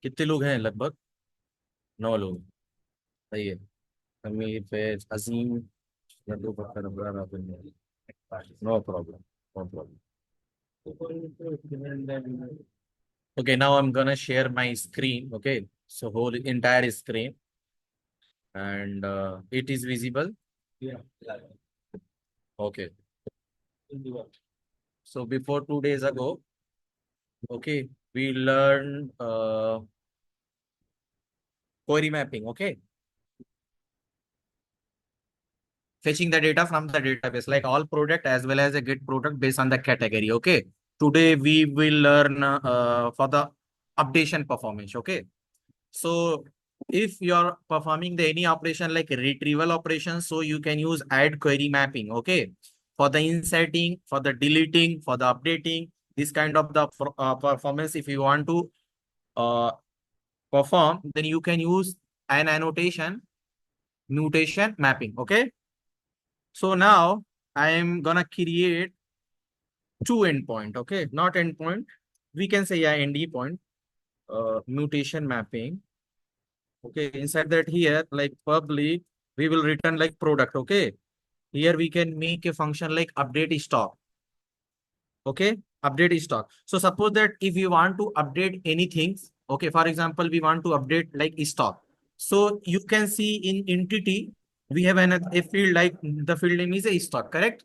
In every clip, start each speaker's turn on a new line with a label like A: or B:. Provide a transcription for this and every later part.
A: कितने लोग हैं लगभग? 9 लोग। सही है। Amir, Faiz, Azim, Laddu, Bakar, Abrar, Abid, no problem, no problem. Okay, now I'm gonna share my screen. Okay, so whole entire screen, and it is visible. Yeah. Okay. So before 2 days ago, okay, we learned query mapping. Okay, fetching the data from the database, like all product as well as a get product based on the category. Okay, today we will learn for the updation performance. Okay, so if you're performing the any operation like retrieval operation, so you can use add query mapping. Okay, for the inserting, for the deleting, for the updating, this kind of the performance, if you want to uh, perform, then you can use an annotation mutation mapping. Okay, so now I am gonna create two endpoint. Okay, not endpoint, we can say yeah, nd point, mutation mapping. Okay, inside that here, like public, we will return like product. Okay, here we can make a function like update stock. Okay, update stock. So suppose that if you want to update anything, okay, for example, we want to update like stock. So you can see in entity, we have a field like the field name is a stock, correct?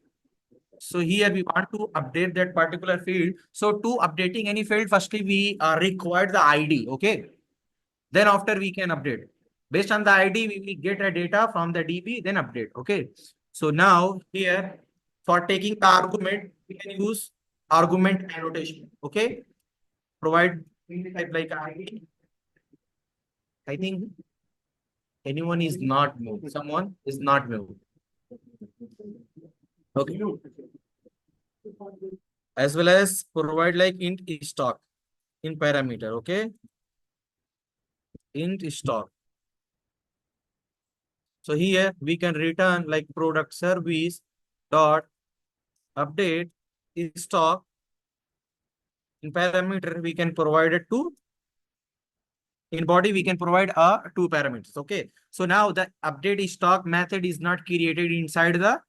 A: So here we want to update that particular field. So to updating any field, firstly we require the ID. Okay, then after we can update. Based on the ID, we will get a data from the DB, then update. Okay. So now here for taking the argument, we can use argument annotation. Okay. Provide type like ID. I think anyone is not moved. Someone is not moved. Okay. As well as provide like int stock in parameter. Okay. Int stock. So here we can return like product service dot update stock. In parameter we can provide it to, in body we can provide two parameters. Okay, so now the update stock method is not created inside the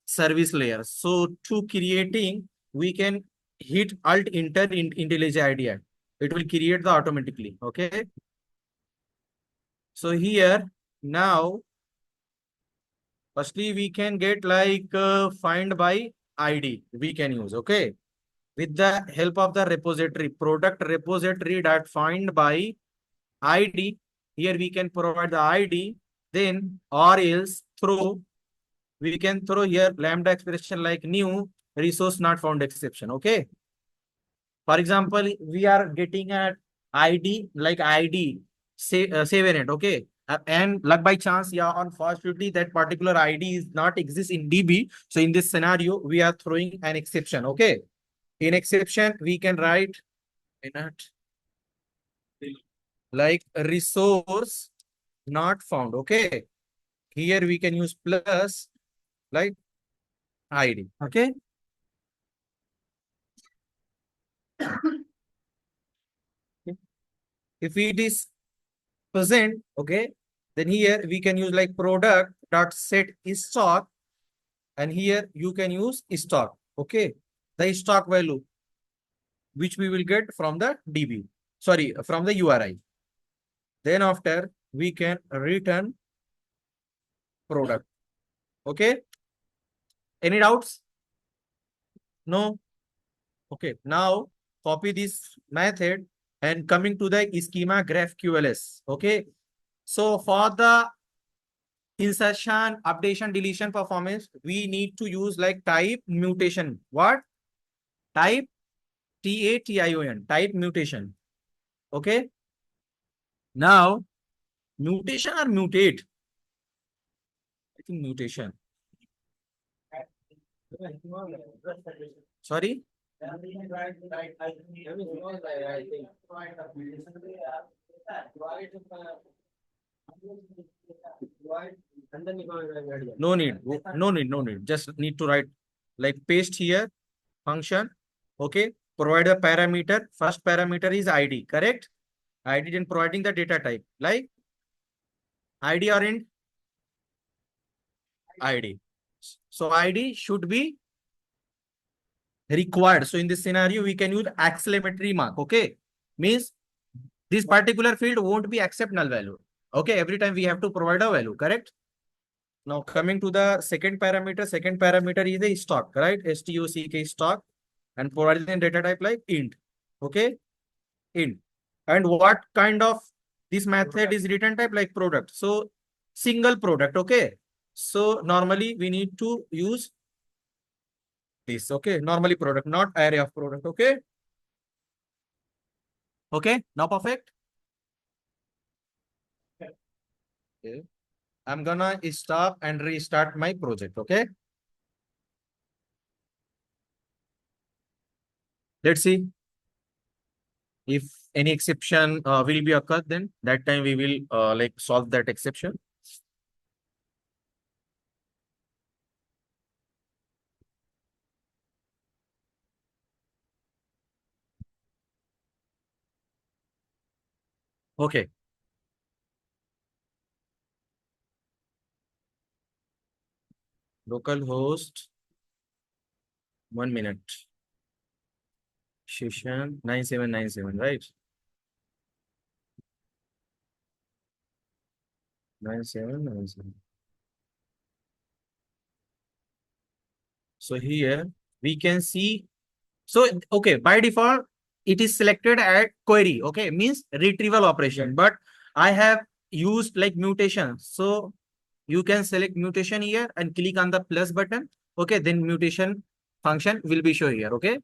A: service layer. So to creating, we can hit alt enter in IntelliJ IDEA, it will create the automatically. Okay, so here now firstly we can get like find by ID we can use. Okay, with the help of the repository product repository dot find by ID. Here we can provide the ID, then or else throw, we can throw here lambda expression like new resource not found exception. Okay, for example, we are getting a ID like ID save in it. Okay, and luck by chance, yeah, unfortunately that particular ID is not exist in DB. So in this scenario we are throwing an exception. Okay, in exception we can write in it like resource not found. Okay, here we can use plus like ID. Okay, if it is present, okay, then here we can use like product dot set stock, and here you can use stock. Okay, the stock value which we will get from the DB, sorry, from the URI. Then after we can return product. Okay, any doubts? No. Okay, now copy this method and coming to the schema GraphQLs. Okay, so for the insertion, updation, deletion performance, we need to use like type mutation. What? Type TATION, type mutation. Okay, now mutation or mutate? I think mutation. Sorry? No need, no need, no need. Just need to write like paste here function. Okay, provide a parameter. First parameter is ID, correct? ID then providing the data type, like ID or int ID. So ID should be required. So in this scenario, we can use exclamatory mark. Okay, means this particular field won't be accept null value. Okay, every time we have to provide a value, correct? Now coming to the second parameter is a stock, right? Stock stock, and providing data type like int. Okay, int. And what kind of this method is return type like product? So single product. Okay, so normally we need to use this. Okay, normally product, not array of product. Okay, okay, now perfect. Okay. I'm gonna stop and restart my project. Okay, let's see if any exception will be occurred. Then that time we will like solve that exception. Okay, localhost 1 minute session 9797, right? 9797. So here we can see. So okay, by default it is selected at query. Okay, means retrieval operation. But I have used like mutation. So you can select mutation here and click on the plus button. Okay, then mutation function will be shown here. Okay,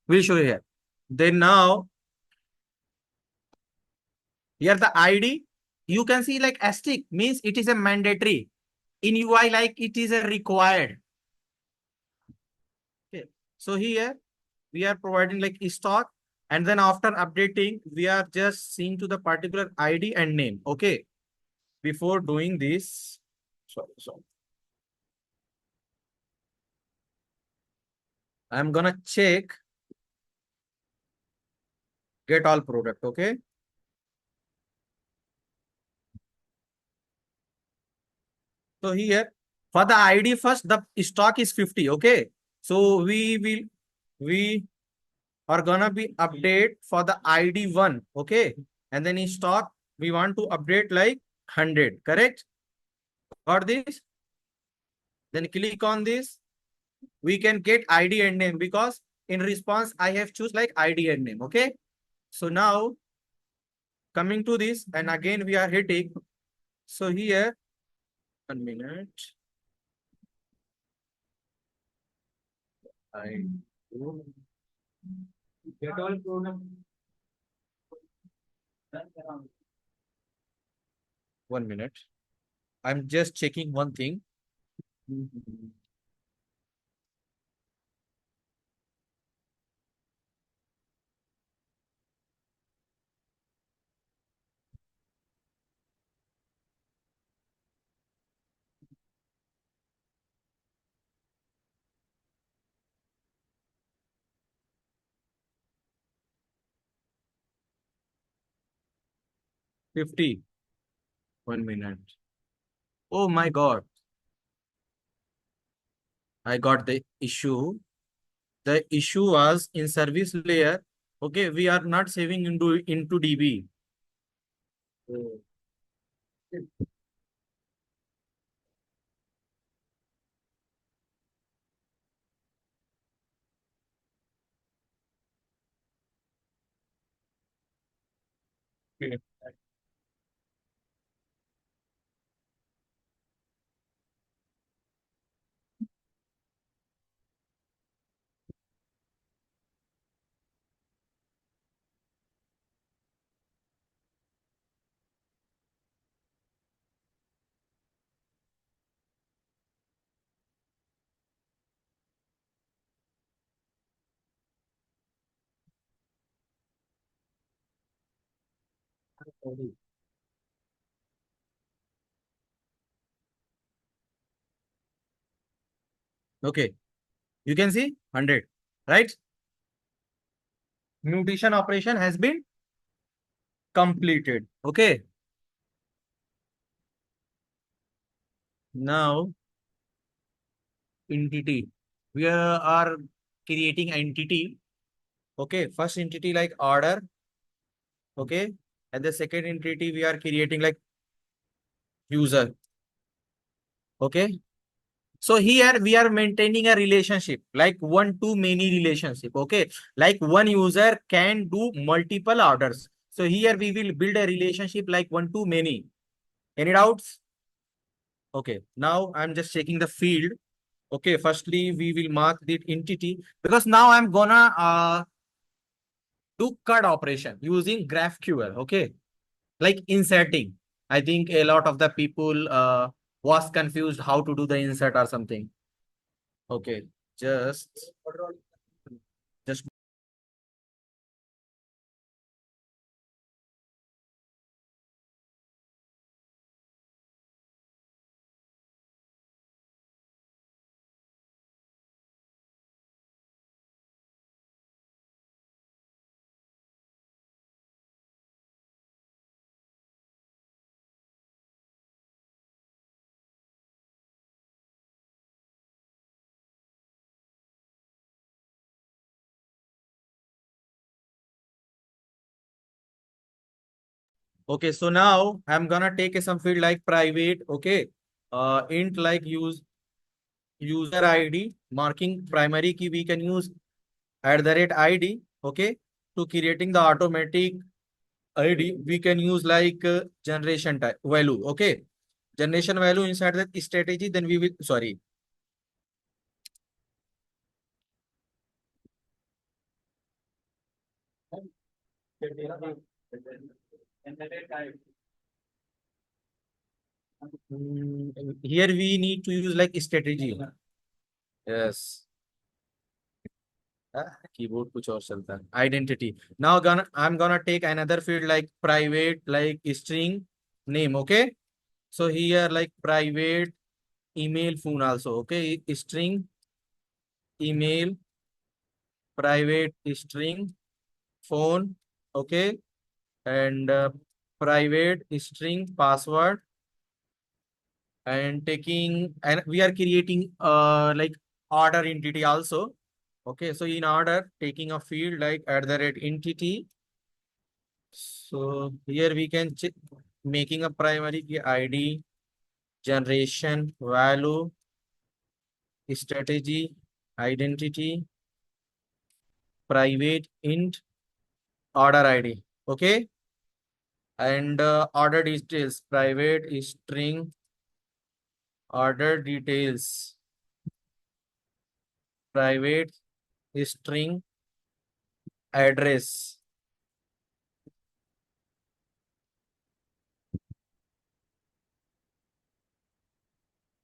A: will show here. Then now here the ID you can see like asterisk means it is a mandatory. In UI like it is a required. Okay, so here we are providing like stock, and then after updating we are just seeing to the particular ID and name. Okay, before doing this, sorry, I'm gonna check get all product. Okay, so here for the ID first the stock is 50. Okay, so we are gonna be update for the ID one. Okay, and then in stock we want to update like 100, correct? Got this? Then click on this. We can get ID and name because in response I have choose like ID and name. Okay, so now coming to this, and again we are hitting. So here 1 minute. I do get all program. 1 minute. I'm just checking one thing. 50. 1 minute. Oh my God. I got the issue. The issue was in service layer. Okay, we are not saving into DB. Oh. Okay. Okay, you can see 100, right? Mutation operation has been completed. Okay. Now entity. We are creating entity. Okay. First entity like order. Okay. And the second entity we are creating like user. Okay. So here we are maintaining a relationship like one to many relationship. Okay. Like one user can do multiple orders. So here we will build a relationship like one to many. Any doubts? Okay. Now I'm just checking the field. Okay. Firstly, we will mark the entity because now I'm gonna do CUD operation using GraphQL. Okay. Like inserting. I think a lot of the people was confused how to do the insert or something. Okay. Just okay, so now I'm gonna take some field like private, okay, int like user ID, marking primary key we can use @ID, okay, to creating the automatic ID we can use like generation type value, okay, generation value inside the strategy. Then we will sorry. Here we need to use like strategy. Yes. Keyboard कुछ और चलता है identity now gonna I'm gonna take another field like private like string name okay so here like private email phone also okay string email private string phone okay and private string password and taking and we are creating like order entity also okay so in order taking a field like @entity. So here we can making a primary key ID, generation, value, strategy, identity, private, int, order ID. Okay. And order details, private string, order details, private string, address,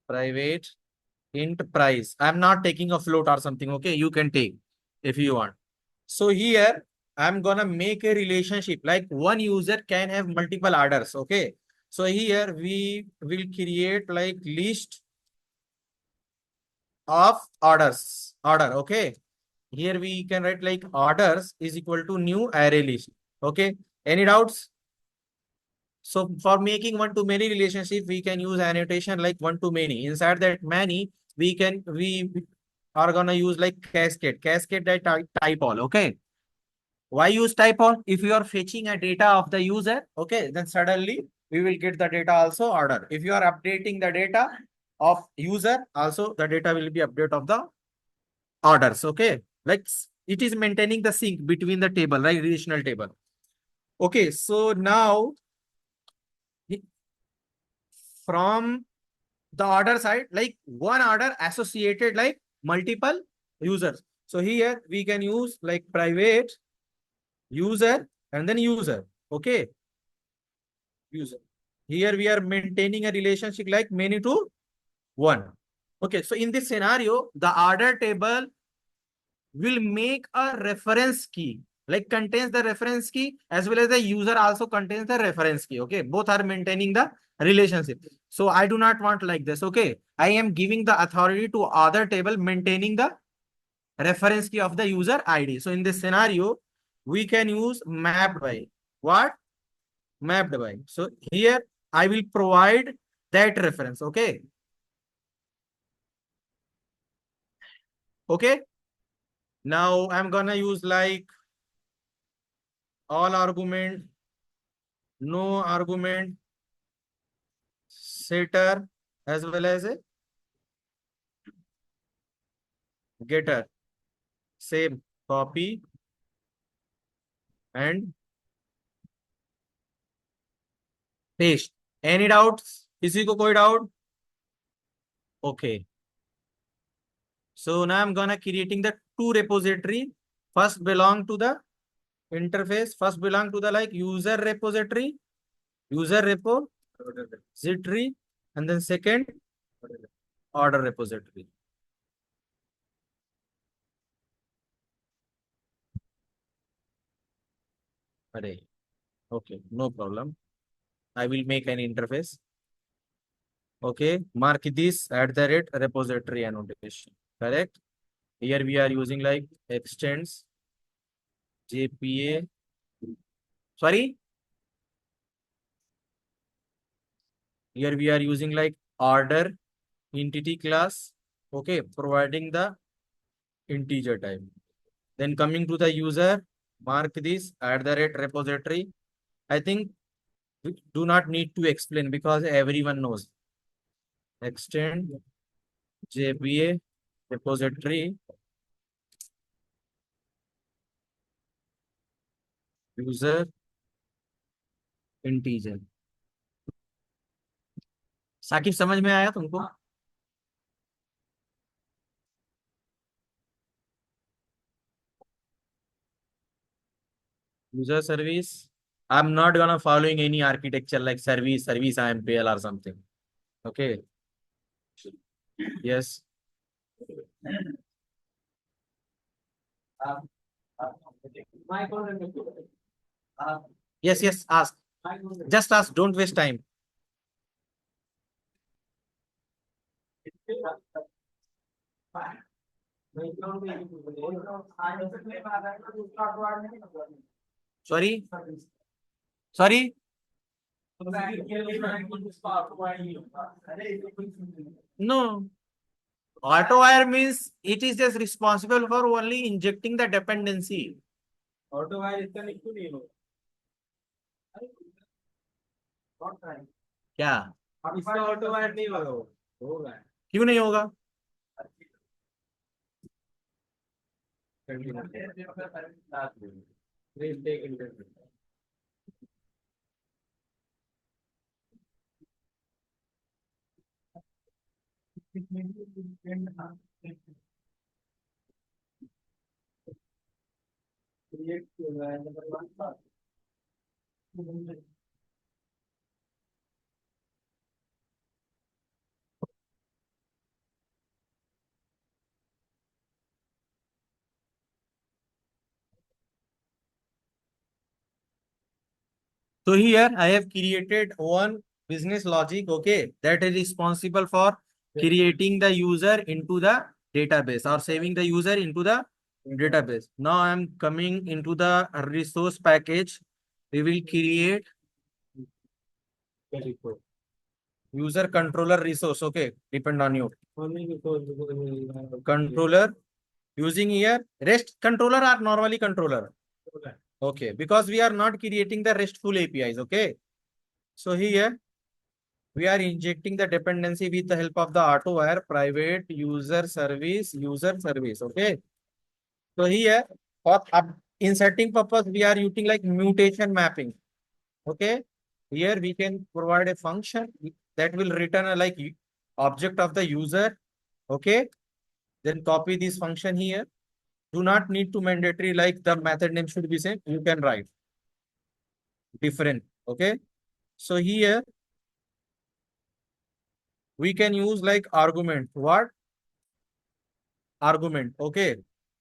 A: private, int price. I'm not taking a float or something. Okay. You can take if you want. So here I'm gonna make a relationship like one user can have multiple orders. Okay. So here we will create like list of orders. Order. Okay. Here we can write like orders is equal to new array list. Okay. Any doubts? So for making one to many relationship, we can use annotation like one to many. Inside that many, we are gonna use like cascade. Cascade that type all. Okay. Why use type all? If you are fetching a data of the user, okay, then suddenly we will get the data also order. If you are updating the data of user, also the data will be update of the orders. Okay, like it is maintaining the sync between the table, right? Relational table. Okay, so now from the order side, like one order associated like multiple users. So here we can use like private user and then user. Okay, user. Here we are maintaining a relationship like many to one. Okay, so in this scenario, the order table will make a reference key, like contains the reference key as well as the user also contains the reference key. Okay, both are maintaining the relationship. So I do not want like this. Okay, I am giving the authority to other table maintaining the reference key of the user ID. So in this scenario, we can use mapped by. What? Mapped by. So here I will provide that reference. Okay. Okay. Now I'm gonna use like all argument, no argument, setter as well as a getter. Same copy and paste. Any doubts? किसी को कोई doubt? Okay. So now I'm gonna creating the two repository. First belong to the interface. First belong to the like user repository, user repository, and then second order repository. Array. Okay, no problem. I will make an interface. Okay, mark this at the rate repository annotation. Correct. Here we are using like extends JPA. Sorry. Here we are using like order entity class. Okay, providing the integer type. Then coming to the user, mark this at the rate repository. I think we do not need to explain because everyone knows. Extend JPA repository user integer. Saqib समझ में आया तुमको? User service. I'm not gonna following any architecture like service IMPL or something. Okay. Yes. Yes, yes, ask. Just ask, don't waste time. Sorry? Sorry? No. Auto wire means it is just responsible for only injecting the dependency. Auto wire क्या? इसका auto wire नहीं होगा, होगा क्यों नहीं होगा? So here I have created one business logic, okay, that is responsible for creating the user into the database or saving the user into the database. Now I am coming into the resource package. We will create user controller resource, okay, depend on you. Controller using here REST controller or normally controller. Okay, because we are not creating the RESTful APIs, okay. So here we are injecting the dependency with the help of the auto wire private user service, okay. So here for inserting purpose, we are using like mutation mapping, okay. Here we can provide a function that will return a like object of the user, okay. Then copy this function here. Do not need to mandatory like the method name should be same. You can write different, okay. So here we can use like argument. What? Argument, okay.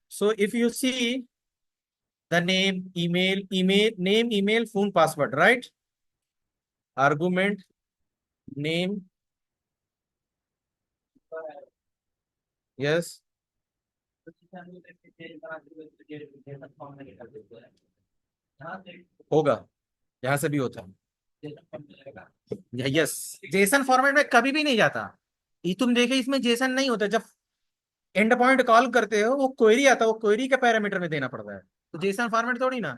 A: So if you see the name, name, email, phone, password, right? Argument, name, yes. होगा, यहाँ से भी होता है। Yes, JSON format में कभी भी नहीं जाता। ये तुम देखे, इसमें जेसन नहीं होता। जब एंड पॉइंट कॉल करते हो वो क्वेरी आता है, वो क्वेरी के पैरामीटर में देना पड़ता है। तो जेसन फॉर्मेट थोड़ी ना,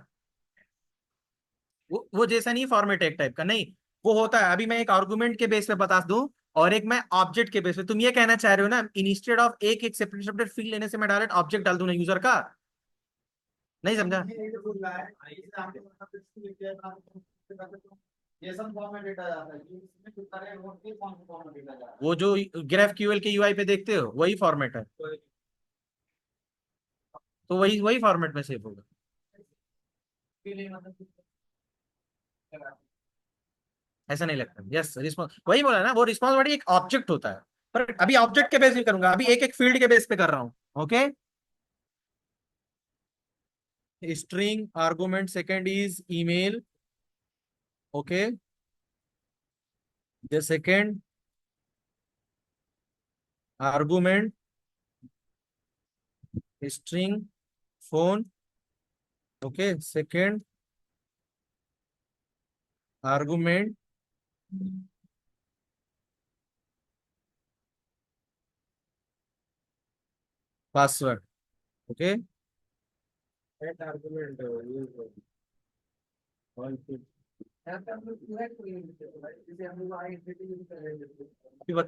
A: वो जेसन ही फॉर्मेट है एक टाइप का। नहीं, वो होता है। अभी मैं एक आर्गुमेंट के बेस पे बता दूं और एक मैं ऑब्जेक्ट के बेस पे। तुम ये कहना चाह रहे हो ना, इंस्टेड ऑफ एक सेपरेट सेपरेट फील्ड लेने से मैं डायरेक्ट ऑब्जेक्ट डाल दूं ना यूजर का। नहीं समझा? वो जो ग्राफ क्यूएल के यूआई पे देखते हो वही फॉर्मेट है। तो वही वही फॉर्मेट में सेव होगा। ऐसा नहीं लगता। यस, रिस्पॉन्स वही बोला ना, वो रिस्पॉन्स बॉडी एक ऑब्जेक्ट होता है। पर अभी ऑब्जेक्ट के बेस पे करूंगा, अभी एक एक फील्ड के बेस पे कर रहा हूँ। Okay, string argument second is email. Okay, the second argument string phone. Okay, second argument password. Okay,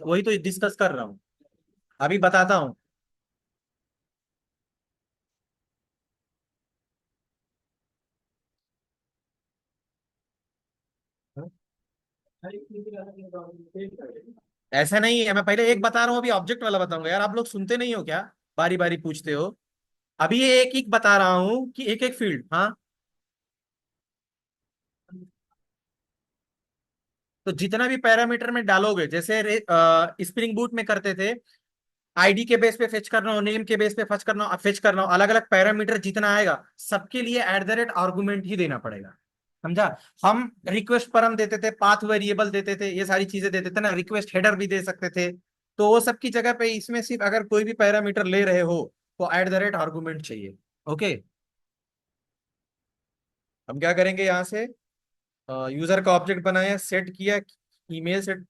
A: वही तो डिस्कस कर रहा हूँ, अभी बताता हूँ। ऐसा नहीं है, मैं पहले एक बता रहा हूँ, अभी ऑब्जेक्ट वाला बताऊंगा। यार आप लोग सुनते नहीं हो क्या? बारी बारी पूछते हो। अभी ये एक एक बता रहा हूँ कि एक एक फील्ड। हाँ, तो जितना भी पैरामीटर में डालोगे, जैसे स्प्रिंग बूट में करते थे, आईडी के बेस पे फेच करना हो, नेम के बेस पे फेच करना हो, अलग अलग पैरामीटर जितना आएगा सबके लिए @ आर्गुमेंट ही देना पड़ेगा। समझा? हम रिक्वेस्ट पर हम देते थे, पाथ वेरिएबल देते थे, ये सारी चीजें देते थे ना, रिक्वेस्ट हेडर भी दे सकते थे। तो वो सब की जगह पे इसमें सिर्फ अगर कोई भी पैरामीटर ले रहे हो तो @ आर्गुमेंट चाहिए। ओके, हम क्या करेंगे यहाँ से, यूजर का ऑब्जेक्ट बनाया, सेट किया, ईमेल सेट।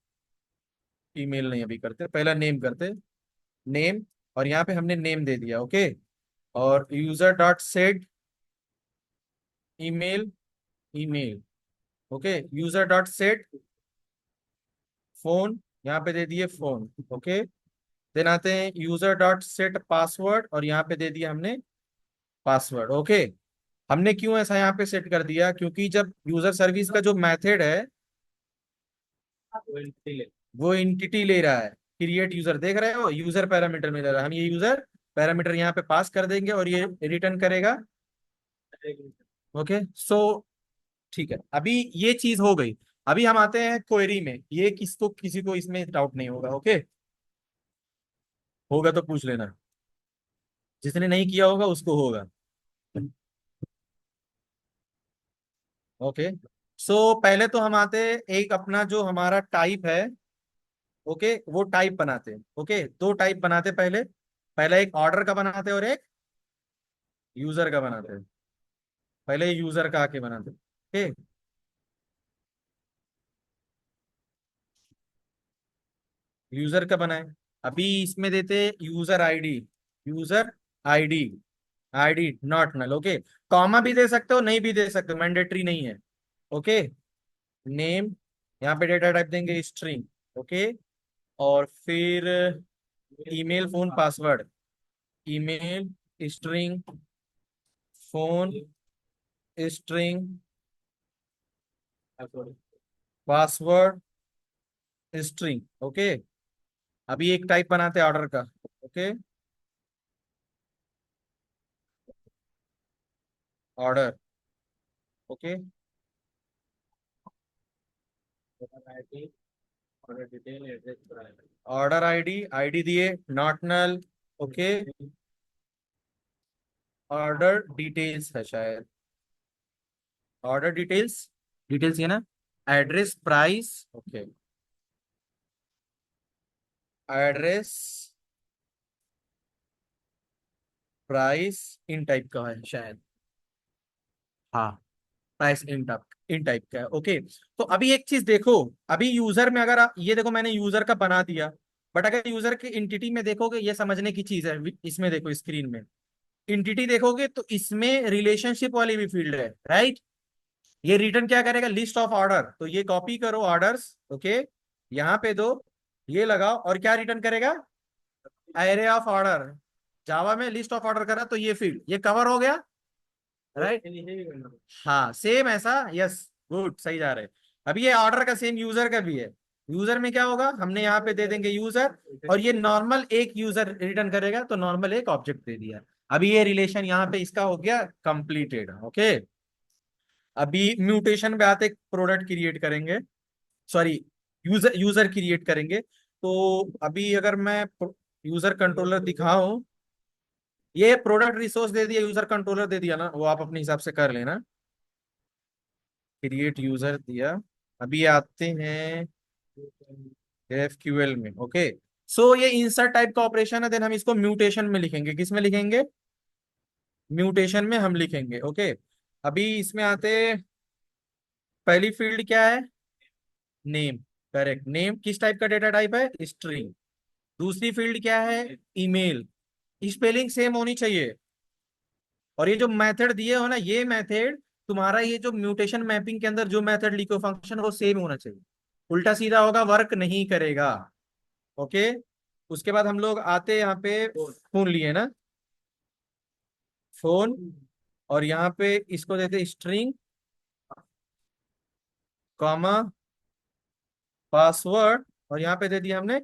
A: ईमेल नहीं अभी करते, पहला नेम करते, नेम। और यहाँ पे हमने नेम दे दिया। ओके, और user dot set email, email. Okay, user dot set phone, यहाँ पे दे दिए फोन। ओके, देन आते हैं यूजर डॉट सेट पासवर्ड, और यहाँ पे दे दिया हमने पासवर्ड। ओके, हमने क्यों ऐसा यहाँ पे सेट कर दिया, क्योंकि जब यूजर सर्विस का जो मेथड है वो एंटिटी ले रहा है, क्रिएट यूजर, देख रहे हो, यूजर पैरामीटर में ले रहा है। हम ये यूजर पैरामीटर यहाँ पे पास कर देंगे और ये रिटर्न करेगा। ओके, सो ठीक है, अभी ये चीज हो गई। अभी हम आते हैं क्वेरी में। ये किसको किसी को इसमें डाउट नहीं होगा। ओके, होगा तो पूछ लेना, जिसने नहीं किया होगा उसको होगा। ओके, सो पहले तो हम आते हैं एक अपना जो हमारा टाइप है। ओके, वो टाइप बनाते हैं। ओके, दो टाइप बनाते हैं पहले। पहला एक ऑर्डर का बनाते हैं और एक यूजर का बनाते हैं। पहले यूजर का आके बनाते हैं। ओके, यूजर का बनाए। अभी इसमें देते user ID, user ID, ID not null. Okay, comma भी दे सकते हो, नहीं भी दे सकते हो, मैंडेटरी नहीं है। ओके, नेम, यहाँ पे डेटा टाइप देंगे स्ट्रिंग। ओके, और फिर email phone password, email string phone string password string. Okay, अभी एक टाइप बनाते हैं ऑर्डर का। Okay, order. Okay, order ID, ID दिए not null. Okay, order details है शायद, ऑर्डर डिटेल्स, डिटेल्स ये ना, address price. Okay, address price इन टाइप का है शायद। हाँ, प्राइस इन टाइप का है। ओके, तो अभी एक चीज देखो, अभी यूजर में अगर ये देखो मैंने यूजर का बना दिया, बट अगर यूजर के इंटिटी में देखोगे, ये समझने की चीज है, इसमें देखो स्क्रीन में इंटिटी देखोगे तो इसमें रिलेशनशिप वाली भी फील्ड है, राइट। ये रिटर्न क्या करेगा, लिस्ट ऑफ ऑर्डर, तो ये कॉपी करो ऑर्डर्स, ओके, यहाँ पे दो, ये लगाओ, और क्या रिटर्न करेगा, एरे ऑफ ऑर्डर। जावा में लिस्ट ऑफ ऑर्डर करा तो ये फील्ड ये कवर हो गया, राइट। हाँ सेम ऐसा, यस, गुड, सही जा रहे हैं। अभी ये ऑर्डर का सेम यूजर का भी है। यूजर में क्या होगा, हमने यहाँ पे दे देंगे यूजर, और ये नॉर्मल एक यूजर रिटर्न करेगा, तो नॉर्मल एक ऑब्जेक्ट दे दिया। अभी ये रिलेशन यहाँ पे इसका हो गया कंप्लीटेड, ओके। अभी म्यूटेशन पे आते प्रोडक्ट क्रिएट करेंगे, सॉरी, यूजर यूजर क्रिएट करेंगे। तो अभी अगर मैं यूजर कंट्रोलर दिखाऊं, ये प्रोडक्ट रिसोर्स दे दिया, यूजर कंट्रोलर दे दिया ना, वो आप अपने हिसाब से कर लेना। क्रिएट यूजर दिया। अभी आते हैं एफक्यूएल में, ओके। सो ये इंसर्ट टाइप का ऑपरेशन है, देन हम इसको म्यूटेशन में लिखेंगे, किस में लिखेंगे, म्यूटेशन में हम लिखेंगे, ओके। अभी इसमें आते, पहली फील्ड क्या है, नेम, करेक्ट, नेम किस टाइप का डेटा टाइप है, स्ट्रिंग। दूसरी फील्ड क्या है, ईमेल, स्पेलिंग सेम होनी चाहिए। और ये जो मेथड दिए हो ना, ये मेथड तुम्हारा, ये जो म्यूटेशन मैपिंग के अंदर जो मेथड लिखो फंक्शन, वो सेम होना चाहिए। उल्टा सीधा होगा, वर्क नहीं करेगा, ओके। उसके बाद हम लोग आते यहाँ पे, फोन लिए ना, फोन, और यहाँ पे इसको देते स्ट्रिंग, कॉमा, पासवर्ड, और यहाँ पे दे दिया हमने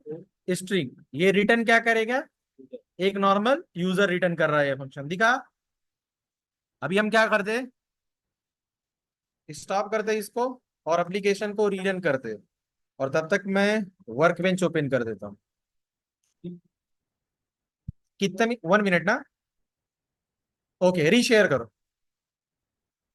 A: स्ट्रिंग। ये रिटर्न क्या करेगा, एक नॉर्मल यूजर रिटर्न कर रहा है, फंक्शन दिखा। अभी हम क्या करते, स्टॉप करते इसको, और एप्लीकेशन को रीरन करते, और तब तक मैं वर्क बेंच ओपन कर देता हूँ। कितने 1 मिनट ना, ओके, रीशेयर करो।